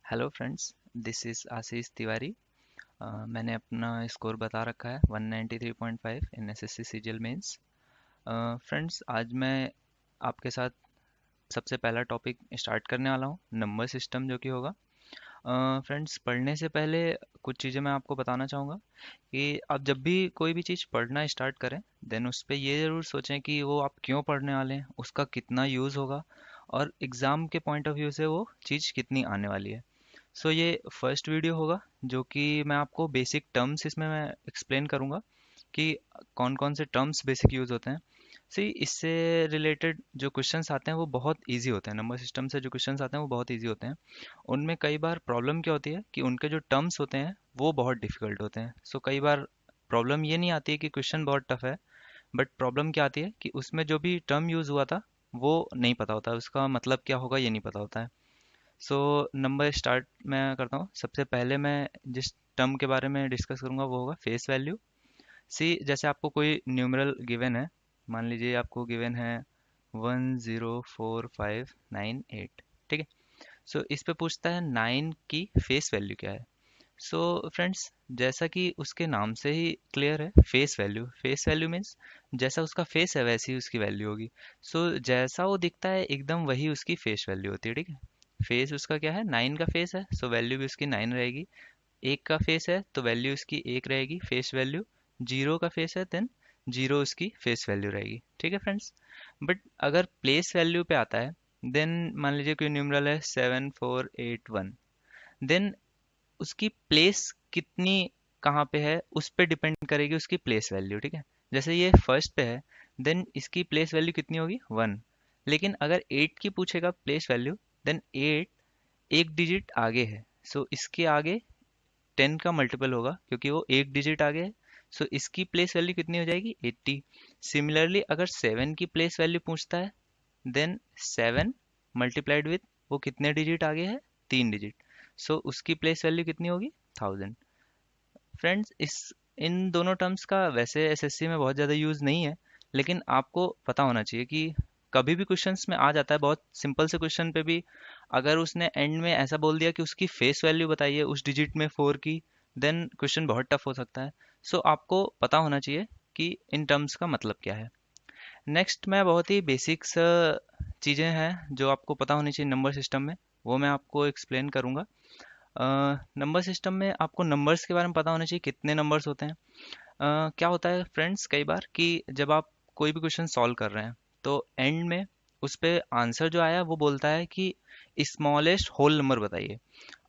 Hello friends, this is Ashish Tiwari. मैंने अपना score बता रखा है 193.5 in SSC CGL mains. Friends, आज मैं आपके साथ सबसे पहला टॉपिक स्टार्ट करने वाला हूँ, नंबर सिस्टम जो कि होगा। फ्रेंड्स, पढ़ने से पहले कुछ चीज़ें मैं आपको बताना चाहूँगा कि आप जब भी कोई भी चीज़ पढ़ना स्टार्ट करें, देन उस पे ये ज़रूर सोचें कि वो आप क्यों पढ़ने वाले हैं, उसका कितना यूज़ होगा और एग्ज़ाम के पॉइंट ऑफ व्यू से वो चीज़ कितनी आने वाली है। सो ये फर्स्ट वीडियो होगा जो कि मैं आपको बेसिक टर्म्स इसमें मैं एक्सप्लेन करूंगा कि कौन कौन से टर्म्स बेसिक यूज़ होते हैं। सी इससे रिलेटेड जो क्वेश्चंस आते हैं वो बहुत इजी होते हैं। नंबर सिस्टम से जो क्वेश्चंस आते हैं वो बहुत इजी होते हैं। उनमें कई बार प्रॉब्लम क्या होती है कि उनके जो टर्म्स होते हैं वो बहुत डिफिकल्ट होते हैं। सो कई बार प्रॉब्लम ये नहीं आती है कि क्वेश्चन बहुत टफ है, बट प्रॉब्लम क्या आती है कि उसमें जो भी टर्म यूज़ हुआ था वो नहीं पता होता, उसका मतलब क्या होगा ये नहीं पता होता है। सो नंबर स्टार्ट मैं करता हूँ। सबसे पहले मैं जिस टर्म के बारे में डिस्कस करूंगा वो होगा फेस वैल्यू। सी जैसे आपको कोई न्यूमेरल गिवन है, मान लीजिए आपको गिवन है 104,598, ठीक है। सो इस पे पूछता है 9 की फेस वैल्यू क्या है। सो फ्रेंड्स, जैसा कि उसके नाम से ही क्लियर है, face value, face value means जैसा उसका फेस है वैसी ही उसकी वैल्यू होगी। सो जैसा वो दिखता है एकदम वही उसकी फेस वैल्यू होती है, ठीक है। फेस उसका क्या है, 9 का फेस है, सो वैल्यू भी उसकी 9 रहेगी। एक का फेस है तो वैल्यू उसकी एक रहेगी, फेस वैल्यू। जीरो का फेस है देन जीरो उसकी फेस वैल्यू रहेगी, ठीक है फ्रेंड्स। बट अगर प्लेस वैल्यू पे आता है, देन मान लीजिए कोई न्यूमरल है 7481, देन उसकी प्लेस कितनी कहाँ पे है उस पे डिपेंड करेगी उसकी प्लेस वैल्यू, ठीक है। जैसे ये फर्स्ट पे है, देन इसकी प्लेस वैल्यू कितनी होगी 1। लेकिन अगर 8 की पूछेगा प्लेस वैल्यू, देन 8 एक डिजिट आगे है, सो इसके आगे 10 का मल्टीपल होगा क्योंकि वो एक डिजिट आगे है। सो इसकी प्लेस वैल्यू कितनी हो जाएगी 80। सिमिलरली अगर 7 की प्लेस वैल्यू पूछता है, देन 7 मल्टीप्लाइड विथ वो कितने डिजिट आगे है, 3 डिजिट। सो उसकी प्लेस वैल्यू कितनी होगी 1000। फ्रेंड्स, इस इन दोनों टर्म्स का वैसे एसएससी में बहुत ज़्यादा यूज़ नहीं है, लेकिन आपको पता होना चाहिए कि कभी भी क्वेश्चंस में आ जाता है। बहुत सिंपल से क्वेश्चन पे भी अगर उसने एंड में ऐसा बोल दिया कि उसकी फेस वैल्यू बताइए उस डिजिट में 4 की, देन क्वेश्चन बहुत टफ हो सकता है। सो आपको पता होना चाहिए कि इन टर्म्स का मतलब क्या है। नेक्स्ट मैं बहुत ही बेसिक्स चीज़ें हैं जो आपको पता होनी चाहिए नंबर सिस्टम में, वो मैं आपको एक्सप्लेन करूंगा। नंबर सिस्टम में आपको नंबर्स के बारे में पता होना चाहिए, कितने नंबर्स होते हैं। क्या होता है फ्रेंड्स कई बार कि जब आप कोई भी क्वेश्चन सॉल्व कर रहे हैं तो एंड में उस पे आंसर जो आया वो बोलता है कि स्मॉलेस्ट होल नंबर बताइए।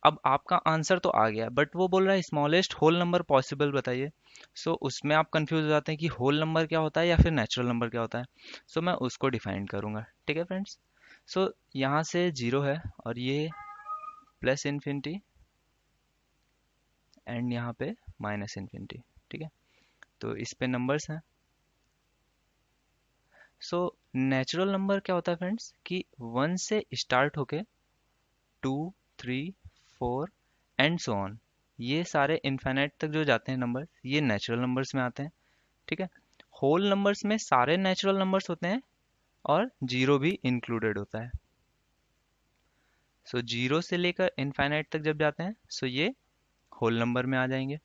अब आपका आंसर तो आ गया बट वो बोल रहा है स्मॉलेस्ट होल नंबर पॉसिबल बताइए। सो उसमें आप कंफ्यूज हो जाते हैं कि होल नंबर क्या होता है या फिर नेचुरल नंबर क्या होता है। सो मैं उसको डिफाइन करूंगा, ठीक है फ्रेंड्स। सो यहाँ से जीरो है और ये प्लस इन्फिनिटी एंड यहाँ पे माइनस इन्फिनिटी, ठीक है। तो इस पे नंबर्स हैं। सो नेचुरल नंबर क्या होता है फ्रेंड्स कि 1 से स्टार्ट होके 2, 3, 4 एंड सो ऑन, ये सारे इनफाइनाइट तक जो जाते हैं नंबर, ये नेचुरल नंबर्स में आते हैं, ठीक है। होल नंबर्स में सारे नेचुरल नंबर्स होते हैं और जीरो भी इंक्लूडेड होता है। सो जीरो से लेकर इनफाइनाइट तक जब जाते हैं सो ये होल नंबर में आ जाएंगे।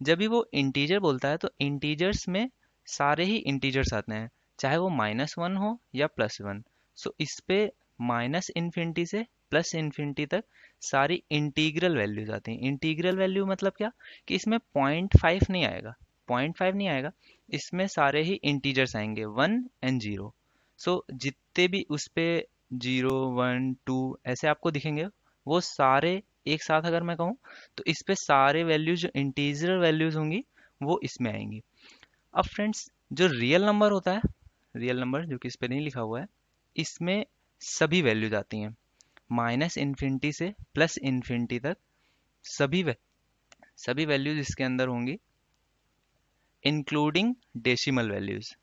जब भी वो इंटीजर बोलता है तो इंटीजर्स में सारे ही इंटीजर्स आते हैं, चाहे वो -1 हो या +1। सो इस पे माइनस इन्फिनिटी से प्लस इन्फिनिटी तक सारी इंटीग्रल वैल्यूज आती हैं। इंटीग्रल वैल्यू मतलब क्या, कि इसमें 0.5 नहीं आएगा, 0.5 नहीं आएगा, इसमें सारे ही इंटीजर्स आएंगे 1 एंड 0। सो जितने भी उस पे 0, 1, 2 ऐसे आपको दिखेंगे, वो सारे एक साथ अगर मैं कहूँ तो इस पे सारे वैल्यूज जो इंटीजर वैल्यूज होंगी वो इसमें आएंगी। अब फ्रेंड्स, जो रियल नंबर होता है, रियल नंबर जो कि इस पे नहीं लिखा हुआ है, इसमें सभी वैल्यूज आती हैं माइनस इन्फिनिटी से प्लस इन्फिनिटी तक। सभी सभी वैल्यूज इसके अंदर होंगी, इंक्लूडिंग डेसिमल वैल्यूज,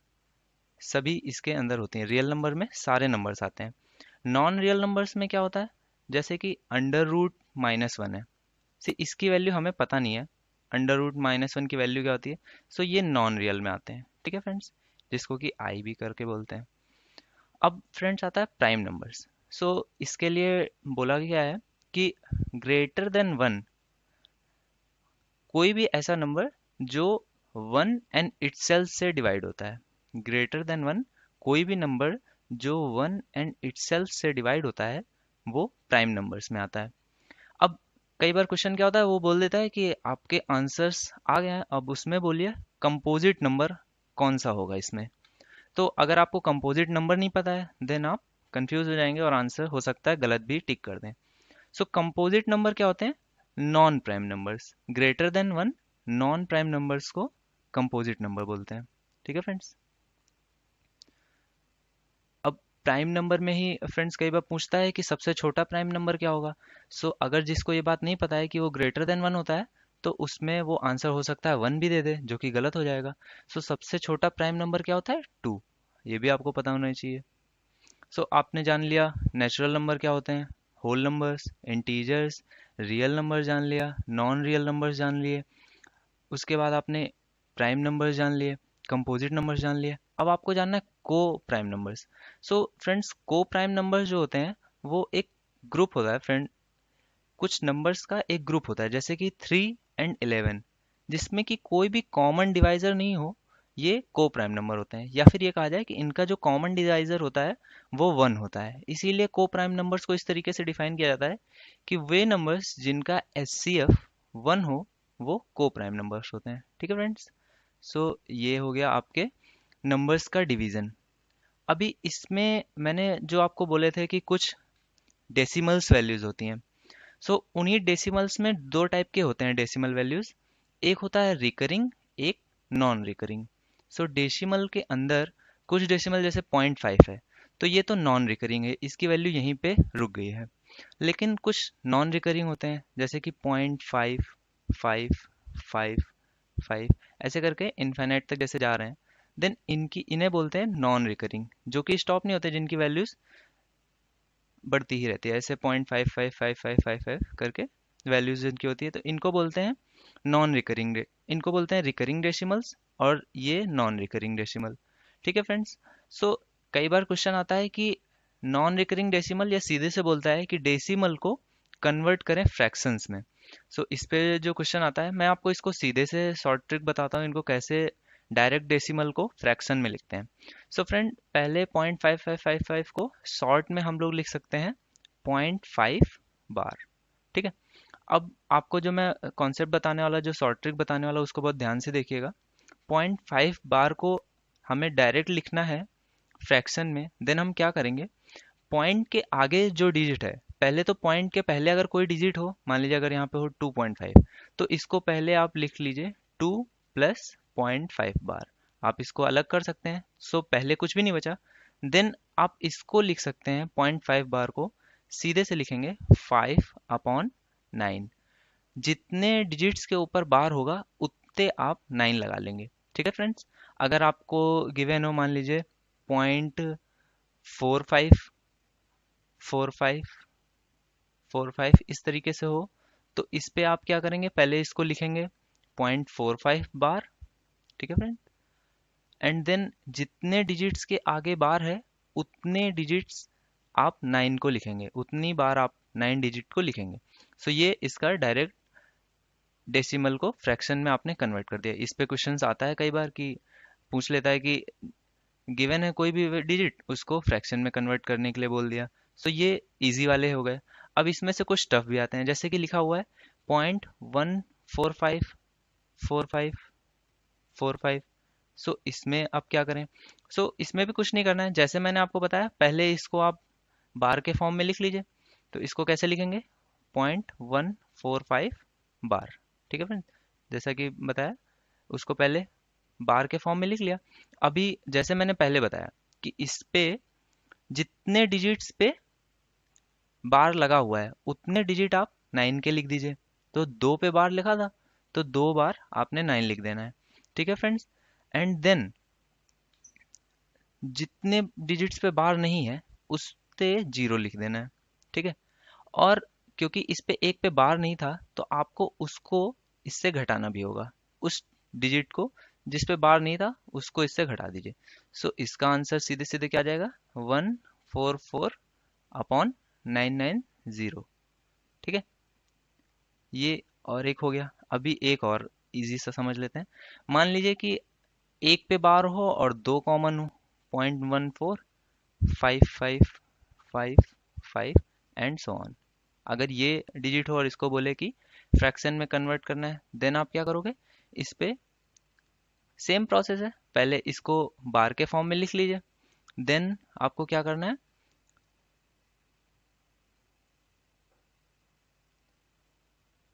सभी इसके अंदर होती हैं। रियल नंबर में सारे नंबर्स आते हैं। नॉन रियल नंबर्स में क्या होता है, जैसे कि √-1 है, से इसकी वैल्यू हमें पता नहीं है, √-1 की वैल्यू क्या होती है। सो ये नॉन रियल में आते हैं, ठीक है फ्रेंड्स, जिसको कि आई भी करके बोलते हैं। अब फ्रेंड्स आता है प्राइम नंबर्स। सो इसके लिए बोला गया है कि ग्रेटर देन वन, कोई भी ऐसा नंबर जो वन एंड इटसेल्फ से डिवाइड होता है। ग्रेटर देन वन, कोई भी नंबर जो वन एंड इटसेल्फ से डिवाइड होता है वो प्राइम नंबर्स में आता है। अब कई बार क्वेश्चन क्या होता है, वो बोल देता है कि आपके आंसर्स आ गए हैं, अब उसमें बोलिए कंपोजिट नंबर कौन सा होगा इसमें। तो अगर आपको कंपोजिट नंबर नहीं पता है देन आप कंफ्यूज हो जाएंगे और आंसर हो सकता है गलत भी टिक कर दें। सो कंपोजिट नंबर क्या होते हैं? Non prime numbers. Greater than one, non prime numbers को कंपोजिट नंबर बोलते हैं। ठीक है फ्रेंड्स। अब प्राइम नंबर में ही फ्रेंड्स कई बार पूछता है कि सबसे छोटा प्राइम नंबर क्या होगा। सो अगर जिसको ये बात नहीं पता है कि वो ग्रेटर देन वन होता है, तो उसमें वो आंसर हो सकता है वन भी दे दे, जो कि गलत हो जाएगा। सो सबसे छोटा प्राइम नंबर क्या होता है? टू। ये भी आपको पता होना चाहिए। सो आपने जान लिया नेचुरल नंबर क्या होते हैं, whole numbers, integers, real number जान लिया, नॉन रियल नंबर्स जान लिए। उसके बाद आपने प्राइम नंबर्स जान लिए, कंपोजिट नंबर्स जान लिए। अब आपको जानना है को प्राइम नंबर्स। सो फ्रेंड्स, को प्राइम नंबर्स जो होते हैं वो एक ग्रुप होता है फ्रेंड, कुछ नंबर्स का एक ग्रुप होता है, जैसे कि 3 और 11, जिसमें कि कोई भी कॉमन डिवाइजर नहीं हो, ये को प्राइम नंबर होते हैं। या फिर ये कहा जाए कि इनका जो कॉमन डिवाइजर होता है वो वन होता है। इसीलिए को प्राइम नंबर्स को इस तरीके से डिफाइन किया जाता है कि वे नंबर्स जिनका एचसीएफ वन हो वो को प्राइम नंबर्स होते हैं। ठीक है फ्रेंड्स। सो ये हो गया आपके नंबर्स का डिवीजन। अभी इसमें मैंने जो आपको बोले थे कि कुछ डेसिमल्स वैल्यूज होती हैं। सो उन्हीं डेसिमल्स में दो टाइप के होते हैं डेसिमल वैल्यूज। एक होता है रिकरिंग, एक नॉन रिकरिंग। सो डेसिमल के अंदर कुछ डेसिमल जैसे 0.5 है, तो ये तो नॉन रिकरिंग है, इसकी वैल्यू यहीं पे रुक गई है। लेकिन कुछ नॉन रिकरिंग होते हैं जैसे कि 0.5, 5, 5, 5, ऐसे करके इनफाइनाइट तक जैसे जा रहे हैं। देन इन्हें बोलते हैं नॉन रिकरिंग, जो कि स्टॉप नहीं होते, जिनकी वैल्यूज बढ़ती ही रहती है, ऐसे 0.555555 करके वैल्यूज जिनकी होती है, तो इनको बोलते हैं नॉन रिकरिंग। इनको बोलते हैं रिकरिंग डेसिमल्स, और ये नॉन रिकरिंग डेसिमल। ठीक है फ्रेंड्स। सो कई बार क्वेश्चन आता है कि नॉन रिकरिंग डेसिमल या सीधे से बोलता है कि डेसिमल को कन्वर्ट करें फ्रैक्शंस में। सो इस पे जो क्वेश्चन आता है, मैं आपको इसको सीधे से शॉर्ट ट्रिक बताता हूँ, इनको कैसे डायरेक्ट डेसिमल को फ्रैक्शन में लिखते हैं। सो फ्रेंड, पहले 0.5555 को शॉर्ट में हम लोग लिख सकते हैं 0.5 बार। ठीक है। अब आपको जो मैं कॉन्सेप्ट बताने वाला, जो शॉर्ट ट्रिक बताने वाला, उसको बहुत ध्यान से देखिएगा। 0.5 बार को हमें डायरेक्ट लिखना है फ्रैक्शन में। देन हम क्या करेंगे, पॉइंट के आगे जो डिजिट है, पहले तो पॉइंट के पहले अगर कोई डिजिट हो, मान लीजिए अगर यहाँ पे हो 2.5, तो इसको पहले आप लिख लीजिए 2 + 0.5 बार। आप इसको अलग कर सकते हैं। सो पहले कुछ भी नहीं बचा। देन आप इसको लिख सकते हैं 0.5 बार को सीधे से लिखेंगे 5/9। जितने डिजिट्स के ऊपर बार होगा उतने आप 9 लगा लेंगे। ठीक है फ्रेंड्स। अगर आपको गिवन हो, मान लीजिए 0.454545 इस तरीके से हो, तो इस पे आप क्या करेंगे, पहले इसको लिखेंगे 0.45 बार। ठीक है फ्रेंड। एंड देन जितने डिजिट्स के आगे बार है उतने डिजिट्स आप 9 को लिखेंगे, उतनी बार आप 9 डिजिट को लिखेंगे। सो ये इसका डायरेक्ट डेसिमल को फ्रैक्शन में आपने कन्वर्ट कर दिया। इस पे क्वेश्चंस आता है कई बार कि पूछ लेता है कि गिवन है कोई भी डिजिट, उसको फ्रैक्शन में कन्वर्ट करने के लिए बोल दिया। सो ये इजी वाले हो गए। अब इसमें से कुछ टफ भी आते हैं, जैसे कि लिखा हुआ है 0.1454545। सो इसमें अब क्या करें। सो इसमें भी कुछ नहीं करना है, जैसे मैंने आपको बताया, पहले इसको आप बार के फॉर्म में लिख लीजिए। तो इसको कैसे लिखेंगे, 0.145 बार। ठीक है फ्रेंड। जैसा कि बताया, उसको पहले बार के फॉर्म में लिख लिया। अभी जैसे मैंने पहले बताया कि इस पे जितने डिजिट्स पे बार लगा हुआ है उतने डिजिट आप 9 के लिख दीजिए। तो 2 पे बार लिखा था, तो 2 बार आपने 9 लिख देना है। ठीक है फ्रेंड्स। एंड देन जितने डिजिट्स पे बार नहीं है उस पे 0 लिख देना है। ठीक है। और क्योंकि इस पे एक पे बार नहीं था, तो आपको उसको इससे घटाना भी होगा, उस डिजिट को जिस पे बार नहीं था उसको इससे घटा दीजिए। सो इसका आंसर सीधे सीधे क्या आ जाएगा, 144/990। ठीक है। ये और एक हो गया। अभी एक और इजी सा समझ लेते हैं। मान लीजिए कि एक पे बार हो और दो कॉमन हो, 0.14, 555 एंड सो ऑन। अगर ये डिजिट हो और इसको बोले कि फ्रैक्शन में कन्वर्ट करना है, देन आप क्या करोगे? इस पे सेम प्रोसेस है, पहले इसको बार के फॉर्म में लिख लीजिए। देन आपको क्या करना है,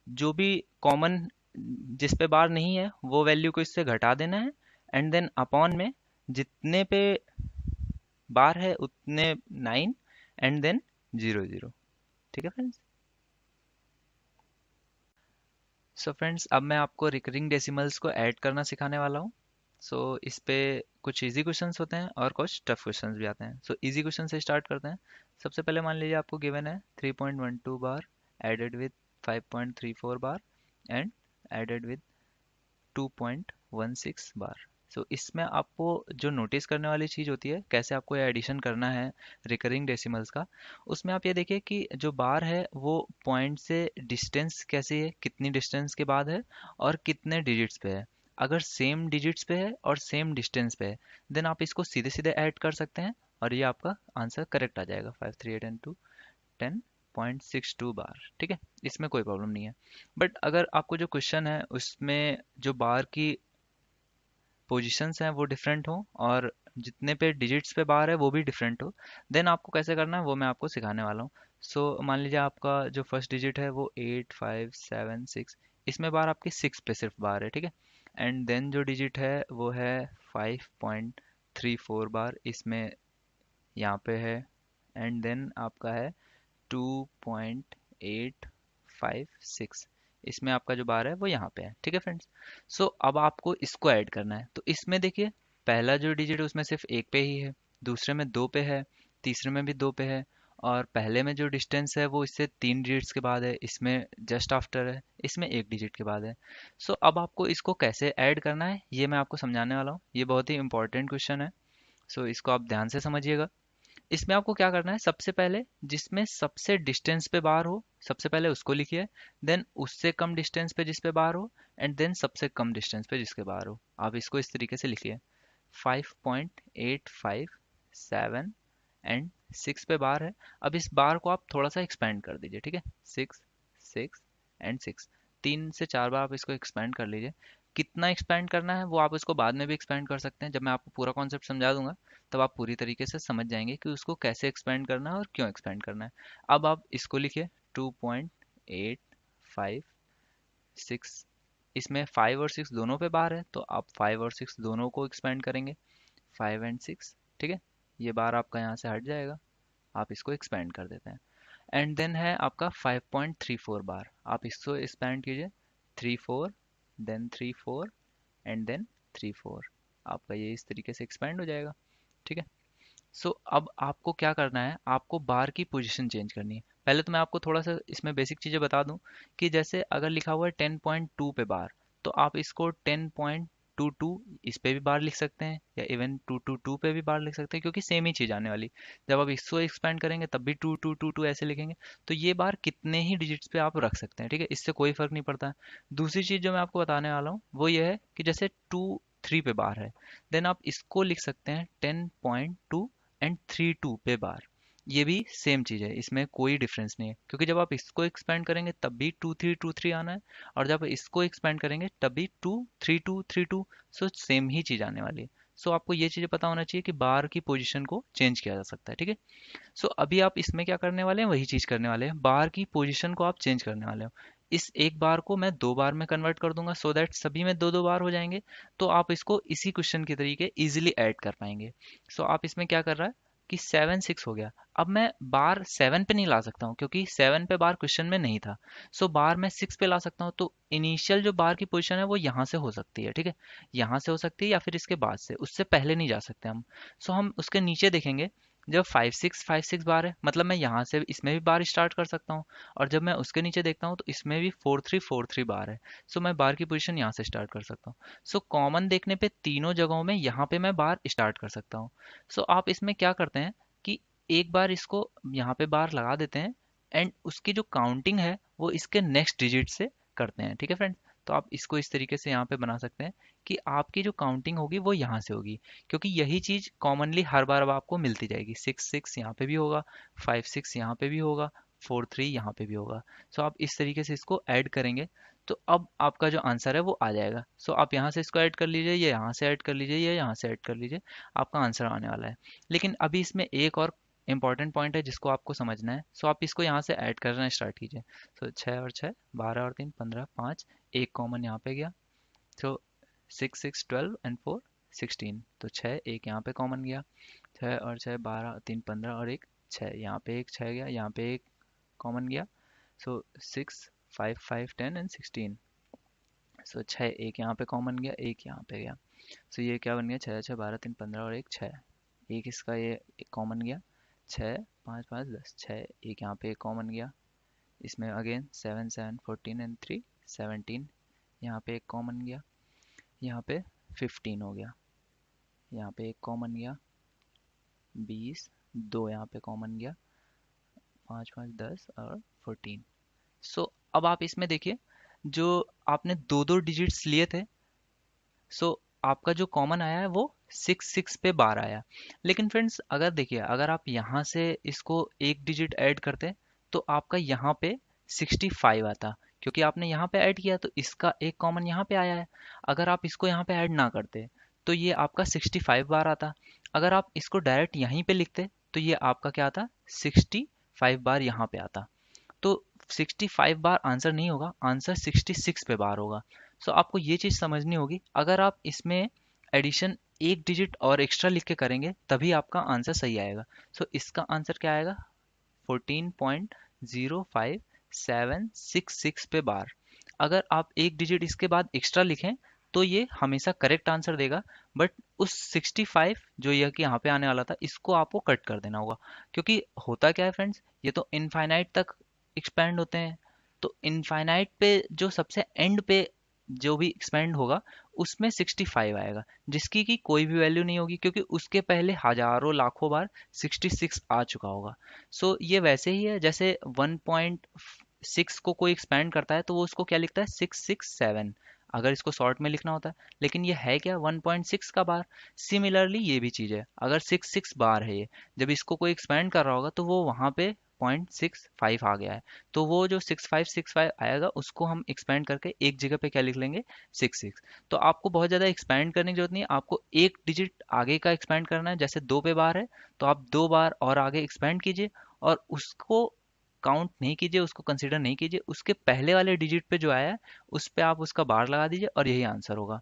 जो भी कॉमन जिस पे बार नहीं है वो वैल्यू को इससे घटा देना है, एंड देन अपॉन में जितने पे बार है उतने 9, एंड देन 0 0। ठीक है फ्रेंड्स। सो फ्रेंड्स, अब मैं आपको रिकरिंग डेसिमल्स को ऐड करना सिखाने वाला हूँ। सो इस पे कुछ इजी क्वेश्चंस होते हैं और कुछ टफ क्वेश्चंस भी आते हैं। सो इजी क्वेश्चन से स्टार्ट करते हैं। सबसे पहले मान लीजिए आपको गिवन है 3.12 bar added with 5.34 bar and added with 2.16 bar. So इसमें आपको जो नोटिस करने वाली चीज़ होती है, कैसे आपको ये एडिशन करना है रिकरिंग डेसिमल्स का, उसमें आप ये देखिए कि जो बार है वो पॉइंट से डिस्टेंस कैसी है, कितनी डिस्टेंस के बाद है और कितने डिजिट्स पे है। अगर सेम डिजिट्स पे है और सेम डिस्टेंस पे है, देन आप इसको सीधे सीधे ऐड कर सकते हैं और ये आपका आंसर करेक्ट आ जाएगा, 538 एंड 10.62 बार। ठीक है, इसमें कोई प्रॉब्लम नहीं है। बट अगर आपको जो क्वेश्चन है उसमें जो बार की पोजीशंस हैं वो डिफरेंट हो और जितने पे डिजिट्स पे बार है वो भी डिफरेंट हो, देन आपको कैसे करना है वो मैं आपको सिखाने वाला हूँ। सो मान लीजिए आपका जो फर्स्ट डिजिट है वो 8576, इसमें बार आपकी 6 पे सिर्फ बार है, ठीक है। एंड देन जो डिजिट है वो है 5.34 बार, इसमें यहाँ पे है। एंड देन आपका है 2.856, इसमें आपका जो बार है वो यहाँ पे है, ठीक है फ्रेंड्स। सो अब आपको इसको ऐड करना है। तो इसमें देखिए, पहला जो डिजिट है उसमें सिर्फ एक पे ही है, दूसरे में दो पे है, तीसरे में भी दो पे है, और पहले में जो डिस्टेंस है वो इससे 3 डिजिट्स के बाद है, इसमें जस्ट आफ्टर है, इसमें 1 डिजिट के बाद है। सो अब आपको इसको कैसे ऐड करना है ये मैं आपको समझाने वाला हूँ। ये बहुत ही इंपॉर्टेंट क्वेश्चन है। सो इसको आप ध्यान से समझिएगा। इसमें आपको क्या करना है, सबसे पहले जिसमें सबसे डिस्टेंस पे बार हो सबसे पहले उसको लिखिए। देन उससे कम डिस्टेंस पे जिस पे बार हो, एंड देन सबसे कम डिस्टेंस पे जिसके बार हो। आप इसको इस तरीके से लिखिए, 5.857 एंड 6 पे बार है। अब इस बार को आप थोड़ा सा एक्सपेंड कर दीजिए, ठीक है। 6 6 एंड 6, 3 से 4 बार आप इसको एक्सपेंड कर लीजिए। कितना एक्सपेंड करना है वो आप इसको बाद में भी एक्सपेंड कर सकते हैं, जब मैं आपको पूरा कॉन्सेप्ट समझा दूंगा तब आप पूरी तरीके से समझ जाएंगे कि उसको कैसे एक्सपेंड करना है और क्यों एक्सपेंड करना है। अब आप इसको लिखिए 2.856, इसमें 5 और 6 दोनों पे बार है तो आप 5 और 6 दोनों को एक्सपेंड करेंगे, 5 एंड 6, ठीक है। ये बार आपका यहाँ से हट जाएगा, आप इसको एक्सपेंड कर देते हैं। एंड देन है आपका 5.34 बार, आप इसको एक्सपेंड कीजिए, 3 4, देन 3 4 एंड देन 3 4, आपका ये इस तरीके से एक्सपेंड हो जाएगा, ठीक है। सो अब आपको क्या करना है, आपको बार की पोजीशन चेंज करनी है। पहले तो मैं आपको थोड़ा सा इसमें बेसिक चीज़ें बता दूं कि जैसे अगर लिखा हुआ है 10.2 पे बार, तो आप इसको 10.22 इस पे भी बार लिख सकते हैं, या इवन 222 पे भी बार लिख सकते हैं, क्योंकि सेम ही चीज़ आने वाली। जब आप इसको एक्सपेंड करेंगे तब भी 2222 ऐसे लिखेंगे। तो ये बार कितने ही डिजिट्स पे आप रख सकते हैं, ठीक है, इससे कोई फर्क नहीं पड़ता है। दूसरी चीज़ जो मैं आपको बताने वाला हूँ वो ये है कि जैसे 2 3 पे बार है, देन आप इसको लिख सकते हैं 10.2 एंड 3 2 पे बार। ये भी सेम चीज़ है, इसमें कोई डिफरेंस नहीं है, क्योंकि जब आप इसको एक्सपेंड करेंगे तब भी 2 3 2 3 आना है, और जब इसको एक्सपेंड करेंगे तब भी 2 3 2 3 2। सो सेम ही चीज़ आने वाली है। सो आपको ये चीज़ें पता होना चाहिए कि बार की पोजीशन को चेंज किया जा सकता है, ठीक है। सो अभी आप इसमें क्या करने वाले हैं, वही चीज़ करने वाले हैं, बार की पोजीशन को आप चेंज करने वाले हो। इस एक बार को मैं 2 बार में कन्वर्ट कर दूंगा, सो दैट सभी में 2 2 बार हो जाएंगे। तो आप इसको इसी क्वेश्चन के तरीके इजीली ऐड कर पाएंगे। सो आप इसमें क्या कर रहा है कि 7 6 हो गया। अब मैं बार 7 पे नहीं ला सकता हूँ, क्योंकि 7 पे बार क्वेश्चन में नहीं था। सो बार मैं 6 पे ला सकता हूँ। तो इनिशियल जो बार की पोजीशन है वो यहाँ से हो सकती है, ठीक है, यहाँ से हो सकती है या फिर इसके बाद से, उससे पहले नहीं जा सकते हम। सो हम उसके नीचे देखेंगे, जब 5 6 5 6 बार है मतलब मैं यहाँ से इसमें भी बार स्टार्ट कर सकता हूँ, और जब मैं उसके नीचे देखता हूँ तो इसमें भी 4 3 4 3 बार है। सो मैं बार की पोजीशन यहाँ से स्टार्ट कर सकता हूँ। सो कॉमन देखने पे तीनों जगहों में यहाँ पे मैं बार स्टार्ट कर सकता हूँ। सो आप इसमें क्या करते हैं कि एक बार इसको यहाँ पे बार लगा देते हैं, एंड उसकी जो काउंटिंग है वो इसके नेक्स्ट डिजिट से करते हैं। ठीक है फ्रेंड्स, तो आप इसको इस तरीके से यहाँ पे बना सकते हैं कि आपकी जो काउंटिंग होगी वो यहाँ से होगी, क्योंकि यही चीज कॉमनली हर बार अब आपको मिलती जाएगी। 6 6 यहाँ पे भी होगा, 5 6 यहाँ पे भी होगा, 4 3 यहाँ पे भी होगा। सो आप इस तरीके से इसको ऐड करेंगे तो अब आपका जो आंसर है वो आ जाएगा। सो आप यहाँ से इसको ऐड कर लीजिए, ये यहाँ से ऐड कर लीजिए, ये यहाँ से ऐड कर लीजिए, आपका आंसर आने वाला है। लेकिन अभी इसमें एक और इंपॉर्टेंट पॉइंट है जिसको आपको समझना है। सो आप इसको यहाँ से ऐड करना स्टार्ट कीजिए। सो 6 और 6, 12 और 3 15, 5, एक कॉमन यहाँ पे गया। सो 6 6 12 एंड 4 16, तो 6 एक यहाँ पे कॉमन गया। 6 और 6 12 3 15 और एक 6, यहाँ पे एक 6 गया, यहाँ पे एक कॉमन गया। सो 6 5 5 10 एंड 16, सो 6 एक यहाँ पे कॉमन गया, एक यहाँ पे गया। सो ये क्या बन गया, 6 6 12 3 15 और एक 6, एक इसका ये कॉमन गया। 6 5 5 10, 6 एक यहाँ पे एक कॉमन गया। इसमें अगेन 7 7 14 एंड 3 17, यहाँ पे एक कॉमन गया। यहाँ पे 15 हो गया, यहाँ पे एक कॉमन गया। 20, दो यहाँ पे कॉमन गया। 5 5 10 और 14। सो अब आप इसमें देखिए, जो आपने दो दो डिजिट्स लिए थे, सो आपका जो कॉमन आया है वो 6 6 पे बार आया। लेकिन फ्रेंड्स अगर देखिए, अगर आप यहाँ से इसको एक डिजिट ऐड करते तो आपका यहाँ पे 65 आता, क्योंकि आपने यहाँ पे ऐड किया तो इसका एक कॉमन यहाँ पे आया है। अगर आप इसको यहाँ पे ऐड ना करते तो ये आपका 65 बार आता। अगर आप इसको डायरेक्ट यहीं पे लिखते तो ये आपका क्या आता, 65 बार यहाँ पे आता। तो 65 बार आंसर नहीं होगा, आंसर 66 पे बार होगा। सो आपको ये चीज़ समझनी होगी। अगर आप इसमें एडिशन एक डिजिट और एक्स्ट्रा लिख के करेंगे तभी आपका आंसर सही आएगा। सो इसका आंसर क्या आएगा, 14.05766 पे बार। अगर आप एक डिजिट इसके बाद एक्स्ट्रा लिखें तो ये हमेशा करेक्ट आंसर देगा, बट उस 65 जो यह कि यहाँ पे आने वाला था इसको आपको कट कर देना होगा। क्योंकि होता क्या है फ्रेंड्स, ये तो इनफाइनाइट तक एक्सपेंड होते हैं, तो इनफाइनाइट पे जो सबसे एंड पे जो भी एक्सपेंड होगा उसमें 65 आएगा, जिसकी की कोई भी वैल्यू नहीं होगी, क्योंकि उसके पहले हजारों लाखों बार 66 आ चुका होगा। सो ये वैसे ही है जैसे 1.6 को कोई एक्सपेंड करता है तो वो उसको क्या लिखता है, 667, अगर इसको शॉर्ट में लिखना होता है। लेकिन ये है क्या, 1.6 का बार। सिमिलरली ये भी चीज़ है, अगर 6 6 बार है ये, जब इसको कोई एक्सपेंड कर रहा होगा तो वो वहाँ पे 0.65 आ गया है, तो वो जो 6565 आएगा उसको हम एक्सपेंड करके एक जगह पे क्या लिख लेंगे, 66। तो आपको बहुत ज़्यादा एक्सपेंड करने की जरूरत नहीं है, आपको एक डिजिट आगे का एक्सपेंड करना है। जैसे 2 पे बार है तो आप 2 बार और आगे एक्सपेंड कीजिए, और उसको काउंट नहीं कीजिए, उसको कंसीडर नहीं कीजिए, उसके पहले वाले डिजिट पे जो आया है उस पे आप उसका बार लगा दीजिए और यही आंसर होगा।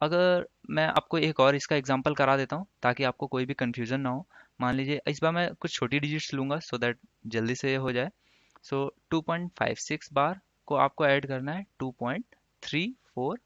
अगर मैं आपको एक और इसका एग्जांपल करा देता हूँ ताकि आपको कोई भी कंफ्यूजन ना हो। मान लीजिए इस बार मैं कुछ छोटी डिजिट्स लूंगा सो दैट जल्दी से ये हो जाए। सो 2.56 बार को आपको ऐड करना है 2.34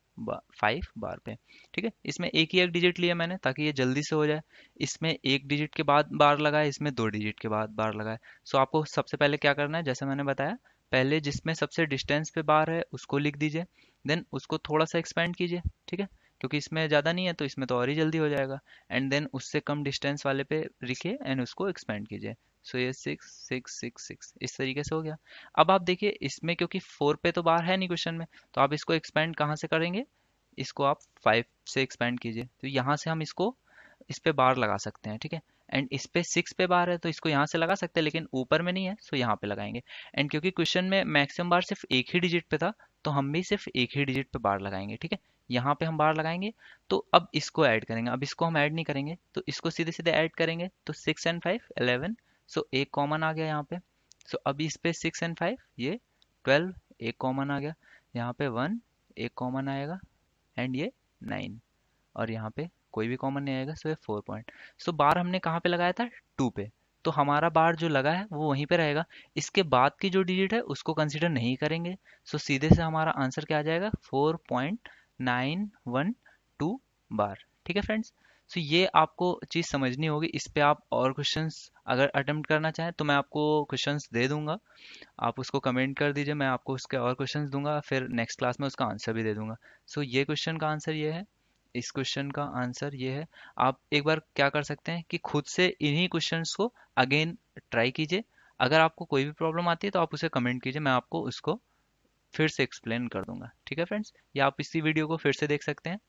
बार पे। ठीक है, इसमें एक ही एक डिजिट लिया मैंने ताकि ये जल्दी से हो जाए। इसमें एक डिजिट के बाद बार लगाए, इसमें दो डिजिट के बाद बार लगाए। सो आपको सबसे पहले क्या करना है, जैसे मैंने बताया, पहले जिसमें सबसे डिस्टेंस पे बार है उसको लिख दीजिए, देन उसको थोड़ा सा एक्सपेंड कीजिए। ठीक है, क्योंकि इसमें ज़्यादा नहीं है तो इसमें तो और ही जल्दी हो जाएगा। एंड देन उससे कम डिस्टेंस वाले पे लिखिए एंड उसको एक्सपेंड कीजिए। सो ये 6 6 6 6 इस तरीके से हो गया। अब आप देखिए इसमें क्योंकि 4 पे तो बार है नहीं क्वेश्चन में, तो आप इसको एक्सपेंड कहाँ से करेंगे, इसको आप 5 से एक्सपेंड कीजिए, तो यहाँ से हम इसको इस पे बार लगा सकते हैं। ठीक है, एंड इस पे 6 पे बार है तो इसको यहाँ से लगा सकते हैं, लेकिन ऊपर में नहीं है सो यहाँ पे लगाएंगे। एंड क्योंकि क्वेश्चन में मैक्सिमम बार सिर्फ एक ही डिजिट पे था तो हम भी सिर्फ एक ही डिजिट पे बार लगाएंगे। ठीक है, यहाँ पे हम बार लगाएंगे। तो अब इसको ऐड करेंगे, अब इसको हम ऐड नहीं करेंगे तो इसको सीधे सीधे ऐड करेंगे, तो 6 and 5 11। सो एक कॉमन आ गया यहाँ पे। सो अब इस पे 6 and 5 ये 12, एक कॉमन आ गया। यहाँ पे 1 एक कॉमन आएगा, एंड ये 9, और यहाँ पे कोई भी कॉमन नहीं आएगा, सो ये 4 पॉइंट। सो बार हमने कहाँ पे लगाया था, 2 पे, तो हमारा बार जो लगा है वो वहीं पे रहेगा। इसके बाद की जो डिजिट है उसको कंसीडर नहीं करेंगे। सो सीधे से हमारा आंसर क्या आ जाएगा, 4.912 बार। ठीक है फ्रेंड्स, सो ये आपको चीज़ समझनी होगी। इस पे आप और क्वेश्चंस अगर अटेम्प्ट करना चाहें तो मैं आपको क्वेश्चंस दे दूंगा, आप उसको कमेंट कर दीजिए, मैं आपको उसके और क्वेश्चंस दूंगा, फिर नेक्स्ट क्लास में उसका आंसर भी दे दूंगा। सो ये क्वेश्चन का आंसर ये है, इस क्वेश्चन का आंसर ये है। आप एक बार क्या कर सकते हैं कि खुद से इन्हीं क्वेश्चंस को अगेन ट्राई कीजिए। अगर आपको कोई भी प्रॉब्लम आती है तो आप उसे कमेंट कीजिए, मैं आपको उसको फिर से एक्सप्लेन कर दूंगा। ठीक है फ्रेंड्स, या आप इसी वीडियो को फिर से देख सकते हैं।